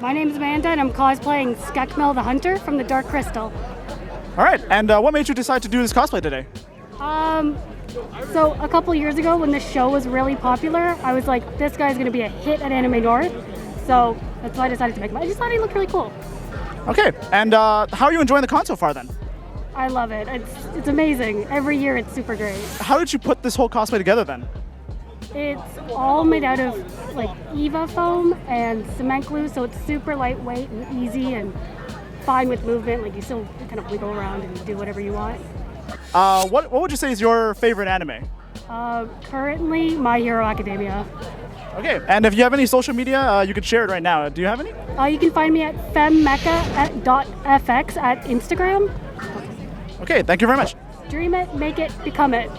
My name is Amanda, and I'm cosplaying SkekMal the Hunter from the Dark Crystal. All right, and what made you decide to do this cosplay today? So a couple years ago, when this show was really popular, I was like, this guy's going to be a hit at Anime North. So that's why I decided to make him. I just thought he looked really cool. Okay, and how are you enjoying the con so far then? I love it. It's amazing. Every year it's super great. How did you put this whole cosplay together then? It's all made out of like EVA foam and cement glue, so it's super lightweight and easy and fine with movement. Like you still kind of wiggle around and do whatever you want. What would you say is your favorite anime? Currently, My Hero Academia. Okay, and if you have any social media, you can share it right now. Do you have any? You can find me at femmemecha.fx at Instagram. Okay, thank you very much. Dream it, make it, become it.